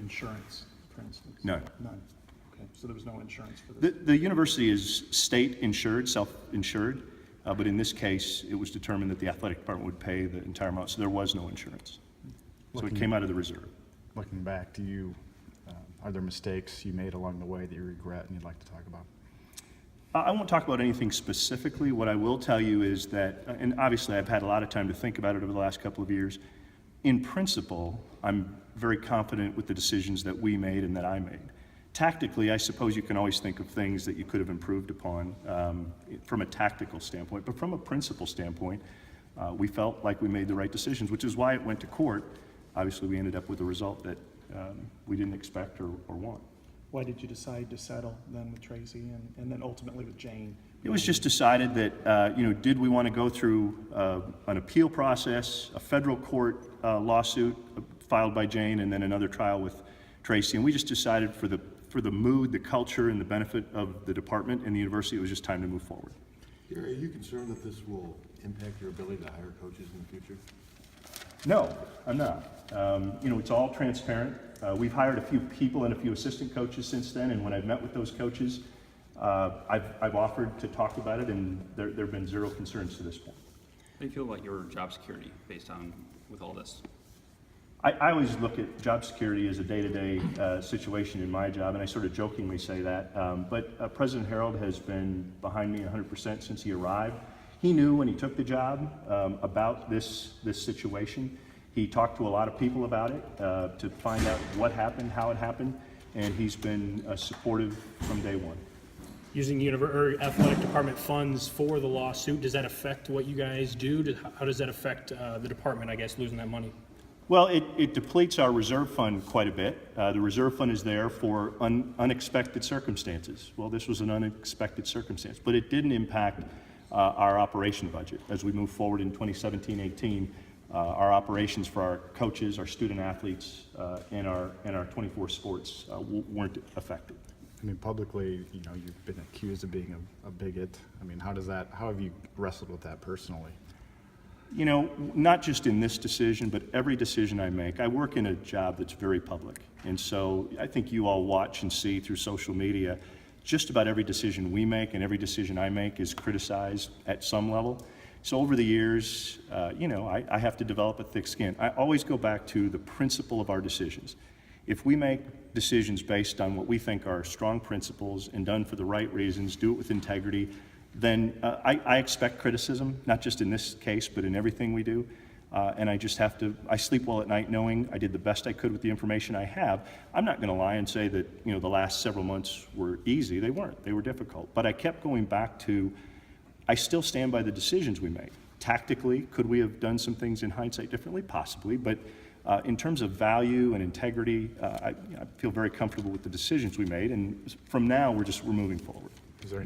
insurance, for instance? None. None. Okay, so there was no insurance for this? The university is state insured, self-insured, but in this case, it was determined that the athletic department would pay the entire amount, so there was no insurance. So it came out of the reserve. Looking back, are there mistakes you made along the way that you regret and you'd like to talk about? I won't talk about anything specifically. What I will tell you is that, and obviously I've had a lot of time to think about it over the last couple of years, in principle, I'm very confident with the decisions that we made and that I made. Tactically, I suppose you can always think of things that you could have improved upon from a tactical standpoint, but from a principle standpoint, we felt like we made the right decisions, which is why it went to court. Obviously, we ended up with a result that we didn't expect or want. Why did you decide to settle then with Tracy and then ultimately with Jane? It was just decided that, did we want to go through an appeal process, a federal court lawsuit filed by Jane, and then another trial with Tracy. And we just decided for the mood, the culture, and the benefit of the department and the university, it was just time to move forward. Gary, are you concerned that this will impact your ability to hire coaches in the future? No, I'm not. It's all transparent. We've hired a few people and a few assistant coaches since then, and when I've met with those coaches, I've offered to talk about it, and there have been zero concerns to this point. How do you feel about your job security based on with all this? I always look at job security as a day-to-day situation in my job, and I sort of jokingly say that. But President Harold has been behind me 100% since he arrived. He knew when he took the job about this situation. He talked to a lot of people about it to find out what happened, how it happened, and he's been supportive from day one. Using athletic department funds for the lawsuit, does that affect what you guys do? How does that affect the department, I guess, losing that money? Well, it depletes our reserve fund quite a bit. The reserve fund is there for unexpected circumstances. Well, this was an unexpected circumstance, but it didn't impact our operation budget. As we move forward in 2017-18, our operations for our coaches, our student athletes, and our 24 sports weren't affected. I mean, publicly, you've been accused of being a bigot. I mean, how have you wrestled with that personally? Not just in this decision, but every decision I make. I work in a job that's very public. And so I think you all watch and see through social media, just about every decision we make and every decision I make is criticized at some level. So over the years, I have to develop a thick skin. I always go back to the principle of our decisions. If we make decisions based on what we think are strong principles and done for the right reasons, do it with integrity, then I expect criticism, not just in this case, but in everything we do. And I sleep well at night knowing I did the best I could with the information I have. I'm not going to lie and say that, the last several months were easy. They weren't. They were difficult. But I kept going back to, I still stand by the decisions we made. Tactically, could we have done some things in hindsight differently? Possibly. But in terms of value and integrity, I feel very comfortable with the decisions we made. And from now, we're moving forward. Is there any